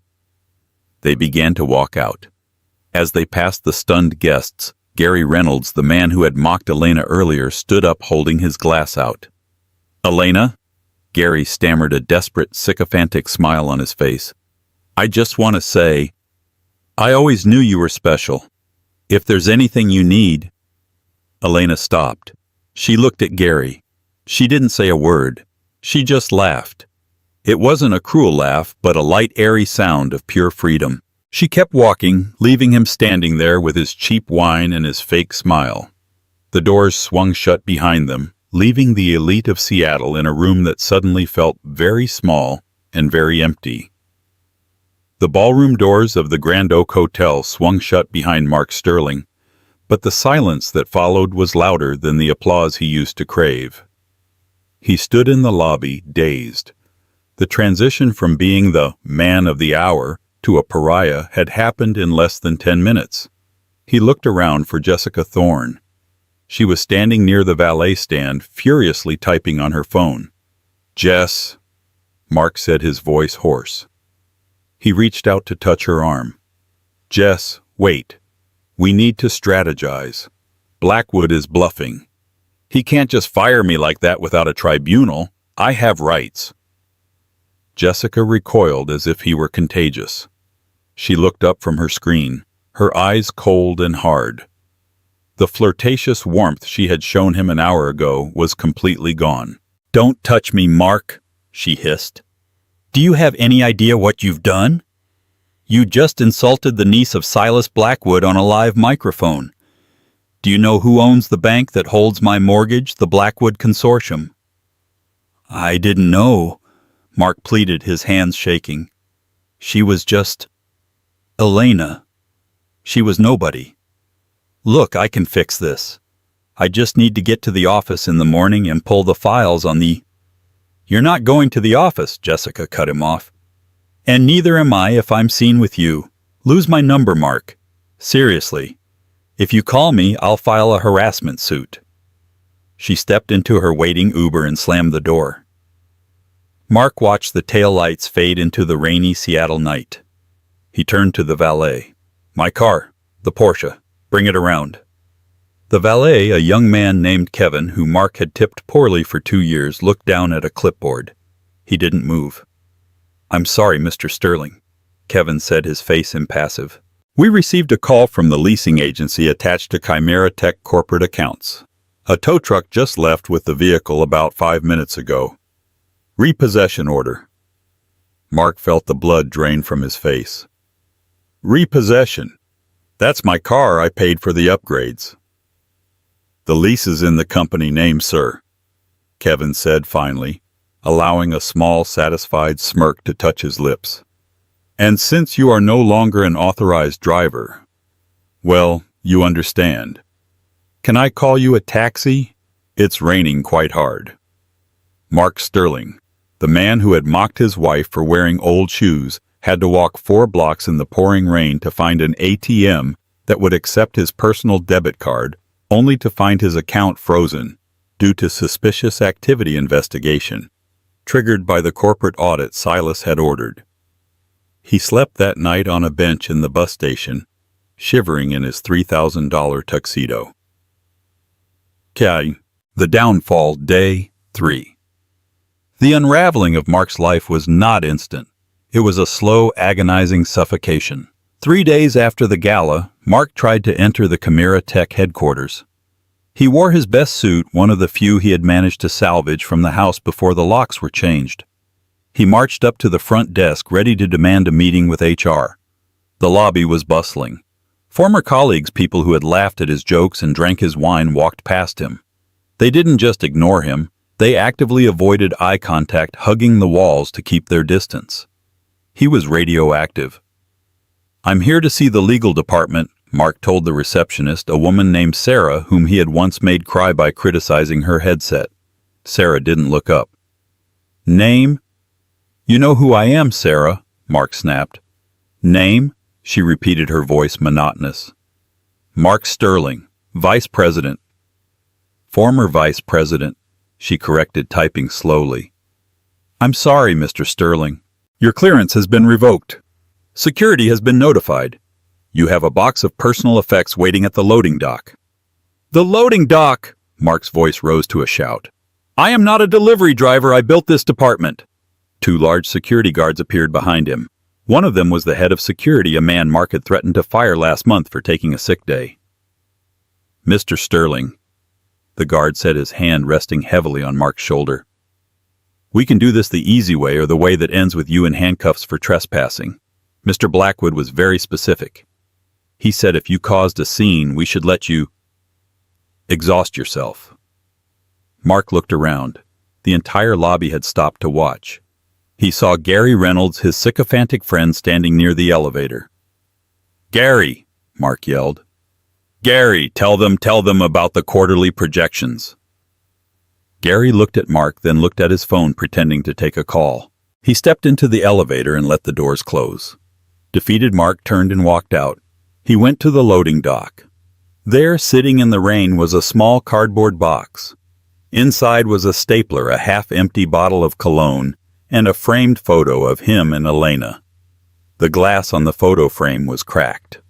They began to walk out. As they passed the stunned guests, Gary Reynolds, the man who had mocked Elena earlier, stood up holding his glass out. Elena? Gary stammered, a desperate, sycophantic smile on his face. I just want to say, I always knew you were special. If there's anything you need... Elena stopped. She looked at Gary. She didn't say a word. She just laughed. It wasn't a cruel laugh, but a light, airy sound of pure freedom. She kept walking, leaving him standing there with his cheap wine and his fake smile. The doors swung shut behind them, leaving the elite of Seattle in a room that suddenly felt very small and very empty. The ballroom doors of the Grand Oak Hotel swung shut behind Mark Sterling, but the silence that followed was louder than the applause he used to crave. He stood in the lobby, dazed. The transition from being the man of the hour to a pariah had happened in less than 10 minutes. He looked around for Jessica Thorne. She was standing near the valet stand, furiously typing on her phone. "Jess," Mark said, his voice hoarse. He reached out to touch her arm. "Jess, wait. We need to strategize. Blackwood is bluffing. He can't just fire me like that without a tribunal. I have rights." Jessica recoiled as if he were contagious. She looked up from her screen, her eyes cold and hard. The flirtatious warmth she had shown him an hour ago was completely gone. "Don't touch me, Mark," she hissed. "Do you have any idea what you've done? You just insulted the niece of Silas Blackwood on a live microphone. Do you know who owns the bank that holds my mortgage, the Blackwood Consortium?" "I didn't know," Mark pleaded, his hands shaking. "She was just Elena. She was nobody. Look, I can fix this. I just need to get to the office in the morning and pull the files on the—" "You're not going to the office," Jessica cut him off. "And neither am I if I'm seen with you. Lose my number, Mark. Seriously. If you call me, I'll file a harassment suit." She stepped into her waiting Uber and slammed the door. Mark watched the taillights fade into the rainy Seattle night. He turned to the valet. "My car, the Porsche. Bring it around." The valet, a young man named Kevin, who Mark had tipped poorly for 2 years, looked down at a clipboard. He didn't move. "I'm sorry, Mr. Sterling," Kevin said, his face impassive. "We received a call from the leasing agency attached to Chimera Tech corporate accounts. A tow truck just left with the vehicle about 5 minutes ago. Repossession order." Mark felt the blood drain from his face. "Repossession? That's my car. I paid for the upgrades." "The lease is in the company name, sir," Kevin said finally, allowing a small, satisfied smirk to touch his lips. "And since you are no longer an authorized driver, well, you understand. Can I call you a taxi? It's raining quite hard." Mark Sterling, the man who had mocked his wife for wearing old shoes, had to walk 4 blocks in the pouring rain to find an ATM that would accept his personal debit card, only to find his account frozen due to suspicious activity investigation, triggered by the corporate audit Silas had ordered. He slept that night on a bench in the bus station, shivering in his $3,000 tuxedo. The Downfall, Day 3. The unraveling of Mark's life was not instant. It was a slow, agonizing suffocation. 3 days after the gala, Mark tried to enter the Chimera Tech headquarters. He wore his best suit, one of the few he had managed to salvage from the house before the locks were changed. He marched up to the front desk, ready to demand a meeting with HR. The lobby was bustling. Former colleagues, people who had laughed at his jokes and drank his wine, walked past him. They didn't just ignore him. They actively avoided eye contact, hugging the walls to keep their distance. He was radioactive. "I'm here to see the legal department," Mark told the receptionist, a woman named Sarah, whom he had once made cry by criticizing her headset. Sarah didn't look up. "Name?" "You know who I am, Sarah," Mark snapped. "Name?" She repeated, her voice monotonous. "Mark Sterling, Vice President." "Former Vice President," she corrected, typing slowly. "I'm sorry, Mr. Sterling. Your clearance has been revoked. Security has been notified. You have a box of personal effects waiting at the loading dock." "The loading dock!" Mark's voice rose to a shout. "I am not a delivery driver. I built this department." 2 large security guards appeared behind him. One of them was the head of security, a man Mark had threatened to fire last month for taking a sick day. "Mr. Sterling," the guard said, his hand resting heavily on Mark's shoulder. "We can do this the easy way or the way that ends with you in handcuffs for trespassing. Mr. Blackwood was very specific. He said if you caused a scene, we should let you exhaust yourself." Mark looked around. The entire lobby had stopped to watch. He saw Gary Reynolds, his sycophantic friend, standing near the elevator. "Gary," Mark yelled. "Gary, tell them about the quarterly projections." Gary looked at Mark, then looked at his phone, pretending to take a call. He stepped into the elevator and let the doors close. Defeated, Mark turned and walked out. He went to the loading dock. There, sitting in the rain, was a small cardboard box. Inside was a stapler, a half-empty bottle of cologne, and a framed photo of him and Elena. The glass on the photo frame was cracked.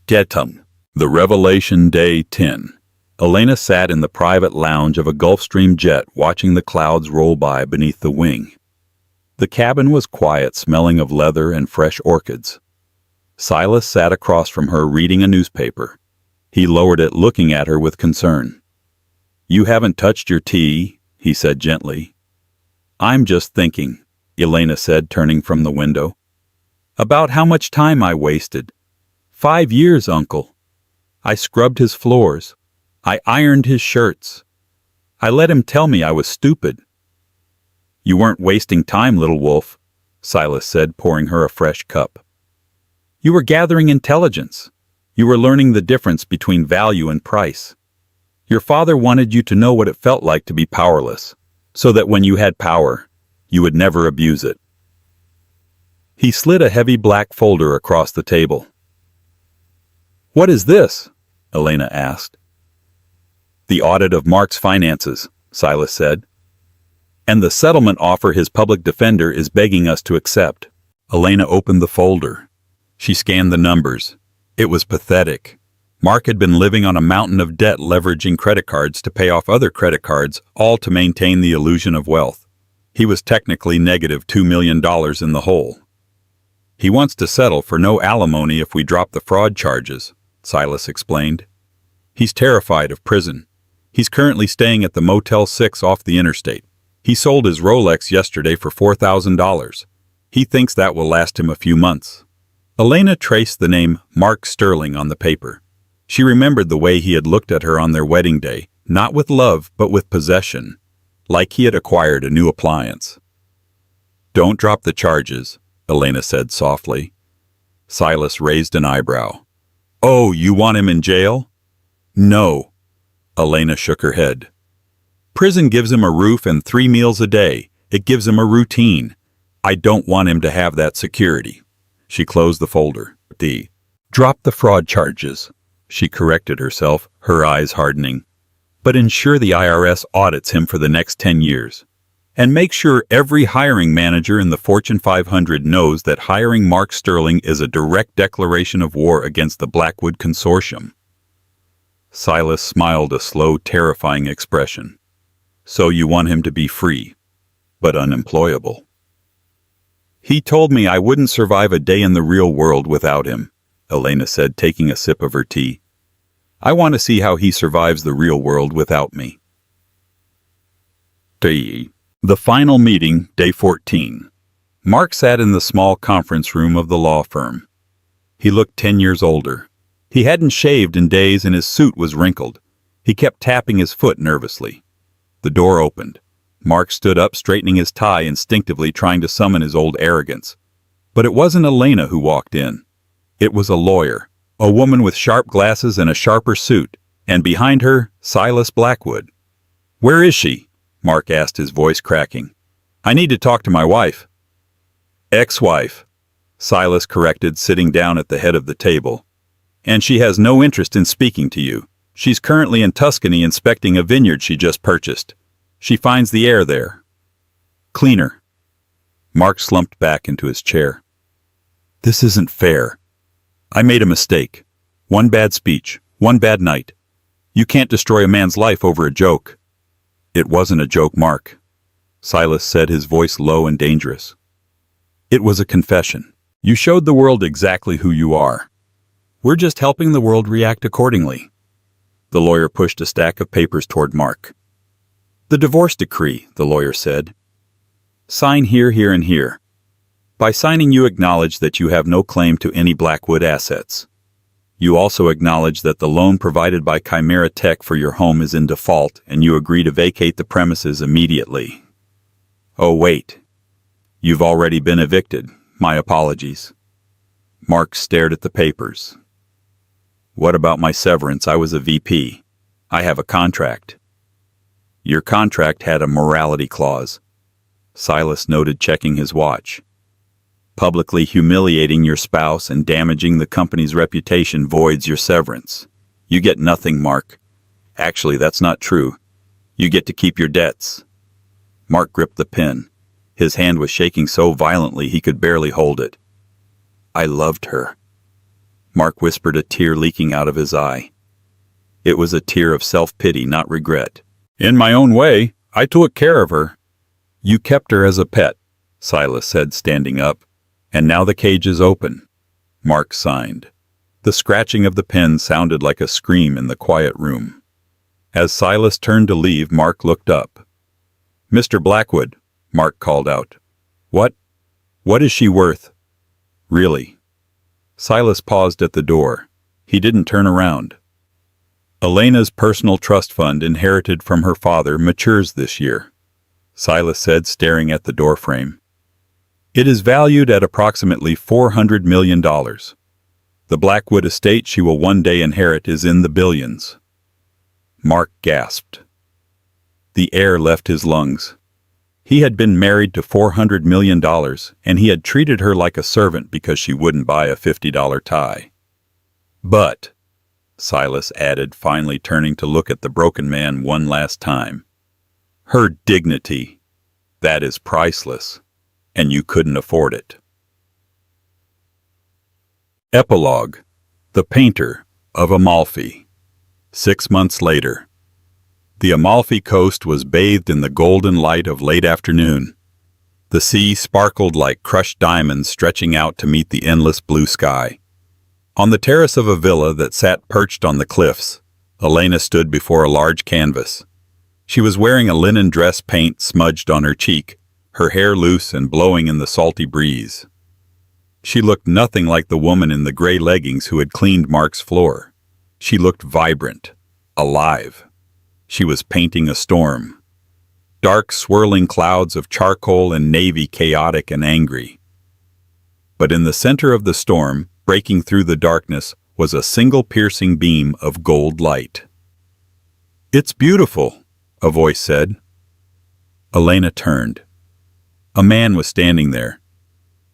Getum. The Revelation, Day 10. Elena sat in the private lounge of a Gulfstream jet watching the clouds roll by beneath the wing. The cabin was quiet, smelling of leather and fresh orchids. Silas sat across from her reading a newspaper. He lowered it, looking at her with concern. "You haven't touched your tea," he said gently. "I'm just thinking," Elena said, turning from the window, "about how much time I wasted. 5 years, Uncle. I scrubbed his floors. I ironed his shirts. I let him tell me I was stupid." "You weren't wasting time, little wolf," Silas said, pouring her a fresh cup. "You were gathering intelligence. You were learning the difference between value and price. Your father wanted you to know what it felt like to be powerless, so that when you had power, you would never abuse it." He slid a heavy black folder across the table. "What is this?" Elena asked. "The audit of Mark's finances," Silas said. "And the settlement offer his public defender is begging us to accept." Elena opened the folder. She scanned the numbers. It was pathetic. Mark had been living on a mountain of debt, leveraging credit cards to pay off other credit cards, all to maintain the illusion of wealth. He was technically negative $2 million in the hole. "He wants to settle for no alimony if we drop the fraud charges," Silas explained. "He's terrified of prison. He's currently staying at the Motel 6 off the interstate. He sold his Rolex yesterday for $4,000. He thinks that will last him a few months." Elena traced the name Mark Sterling on the paper. She remembered the way he had looked at her on their wedding day, not with love, but with possession, like he had acquired a new appliance. "Don't drop the charges," Elena said softly. Silas raised an eyebrow. "Oh, you want him in jail?" "No." Elena shook her head. "Prison gives him a roof and 3 meals a day. It gives him a routine. I don't want him to have that security." She closed the folder. "Drop the fraud charges," she corrected herself, her eyes hardening. "But ensure the IRS audits him for the next 10 years. And make sure every hiring manager in the Fortune 500 knows that hiring Mark Sterling is a direct declaration of war against the Blackwood Consortium." Silas smiled, a slow, terrifying expression. "So you want him to be free, but unemployable." "He told me I wouldn't survive a day in the real world without him," Elena said, taking a sip of her tea. "I want to see how he survives the real world without me." The final meeting, day 14. Mark sat in the small conference room of the law firm. He looked 10 years older. He hadn't shaved in days and his suit was wrinkled. He kept tapping his foot nervously. The door opened. Mark stood up, straightening his tie, instinctively trying to summon his old arrogance. But it wasn't Elena who walked in. It was a lawyer, a woman with sharp glasses and a sharper suit, and behind her, Silas Blackwood. "Where is she?" Mark asked, his voice cracking. "I need to talk to my wife." "Ex-wife," Silas corrected, sitting down at the head of the table. "And she has no interest in speaking to you. She's currently in Tuscany inspecting a vineyard she just purchased. She finds the air there cleaner." Mark slumped back into his chair. "This isn't fair. I made a mistake. One bad speech, one bad night. You can't destroy a man's life over a joke." "It wasn't a joke, Mark," Silas said, his voice low and dangerous. "It was a confession. You showed the world exactly who you are. We're just helping the world react accordingly." The lawyer pushed a stack of papers toward Mark. "The divorce decree," the lawyer said. "Sign here, here, and here. By signing, you acknowledge that you have no claim to any Blackwood assets. You also acknowledge that the loan provided by Chimera Tech for your home is in default, and you agree to vacate the premises immediately." "Oh, wait. You've already been evicted. My apologies." Mark stared at the papers. "What about my severance? I was a VP. I have a contract." Your contract had a morality clause. Silas noted, checking his watch. Publicly humiliating your spouse and damaging the company's reputation voids your severance. You get nothing, Mark. Actually, that's not true. You get to keep your debts. Mark gripped the pen. His hand was shaking so violently he could barely hold it. I loved her. Mark whispered, a tear leaking out of his eye. It was a tear of self-pity, not regret. In my own way, I took care of her. You kept her as a pet, Silas said, standing up. And now the cage is open. Mark signed. The scratching of the pen sounded like a scream in the quiet room. As Silas turned to leave, Mark looked up. Mr. Blackwood, Mark called out. What? What is she worth? Really? Silas paused at the door. He didn't turn around. Elena's personal trust fund inherited from her father matures this year, Silas said, staring at the doorframe. It is valued at approximately $400 million. The Blackwood estate she will one day inherit is in the billions. Mark gasped. The air left his lungs. He had been married to $400 million, and he had treated her like a servant because she wouldn't buy a $50 tie. But, Silas added, finally turning to look at the broken man one last time, her dignity, that is priceless, and you couldn't afford it. Epilogue: The Painter of Amalfi. 6 months later. The Amalfi coast was bathed in the golden light of late afternoon. The sea sparkled like crushed diamonds stretching out to meet the endless blue sky. On the terrace of a villa that sat perched on the cliffs, Elena stood before a large canvas. She was wearing a linen dress, paint smudged on her cheek, her hair loose and blowing in the salty breeze. She looked nothing like the woman in the gray leggings who had cleaned Mark's floor. She looked vibrant, alive. She was painting a storm. Dark, swirling clouds of charcoal and navy, chaotic and angry. But in the center of the storm, breaking through the darkness, was a single piercing beam of gold light. It's beautiful, a voice said. Elena turned. A man was standing there.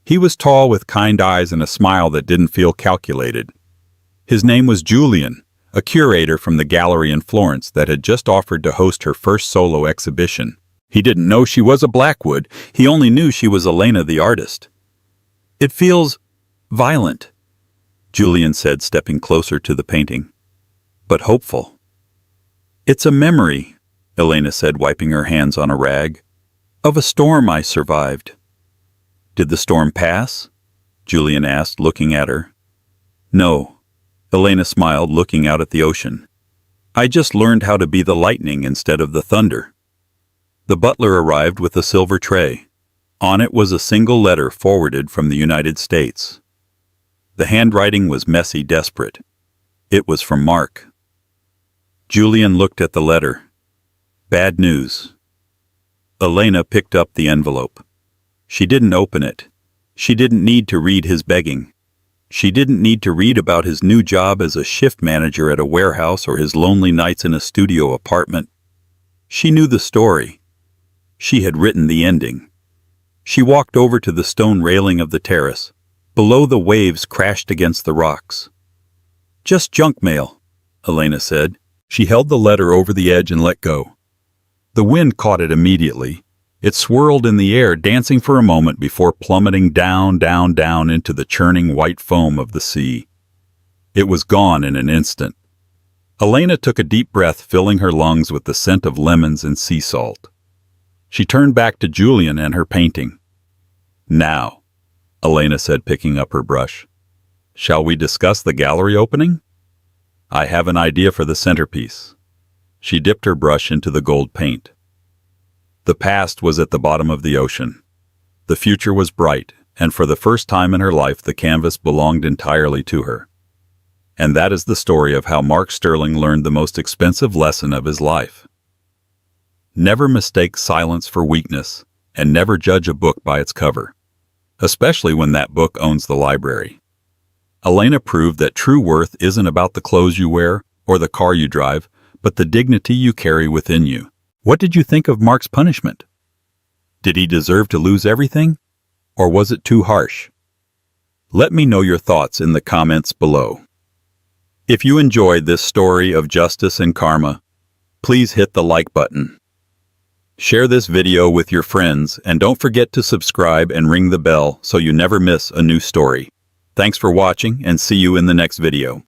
He was tall, with kind eyes and a smile that didn't feel calculated. His name was Julian, a curator from the gallery in Florence that had just offered to host her first solo exhibition. He didn't know she was a Blackwood, he only knew she was Elena the artist. It feels violent, Julian said, stepping closer to the painting. But hopeful. It's a memory, Elena said, wiping her hands on a rag, of a storm I survived. Did the storm pass? Julian asked, looking at her. No. Elena smiled, looking out at the ocean. I just learned how to be the lightning instead of the thunder. The butler arrived with a silver tray. On it was a single letter forwarded from the United States. The handwriting was messy, desperate. It was from Mark. Julian looked at the letter. Bad news. Elena picked up the envelope. She didn't open it. She didn't need to read his begging. She didn't need to read about his new job as a shift manager at a warehouse or his lonely nights in a studio apartment. She knew the story. She had written the ending. She walked over to the stone railing of the terrace. Below, the waves crashed against the rocks. Just junk mail, Elena said. She held the letter over the edge and let go. The wind caught it immediately. It swirled in the air, dancing for a moment before plummeting down, down, down into the churning white foam of the sea. It was gone in an instant. Elena took a deep breath, filling her lungs with the scent of lemons and sea salt. She turned back to Julian and her painting. Now, Elena said, picking up her brush, shall we discuss the gallery opening? I have an idea for the centerpiece. She dipped her brush into the gold paint. The past was at the bottom of the ocean. The future was bright, and for the first time in her life the canvas belonged entirely to her. And that is the story of how Mark Sterling learned the most expensive lesson of his life. Never mistake silence for weakness, and never judge a book by its cover, especially when that book owns the library. Elena proved that true worth isn't about the clothes you wear or the car you drive, but the dignity you carry within you. What did you think of Mark's punishment? Did he deserve to lose everything? Or was it too harsh? Let me know your thoughts in the comments below. If you enjoyed this story of justice and karma, please hit the like button. Share this video with your friends and don't forget to subscribe and ring the bell so you never miss a new story. Thanks for watching and see you in the next video.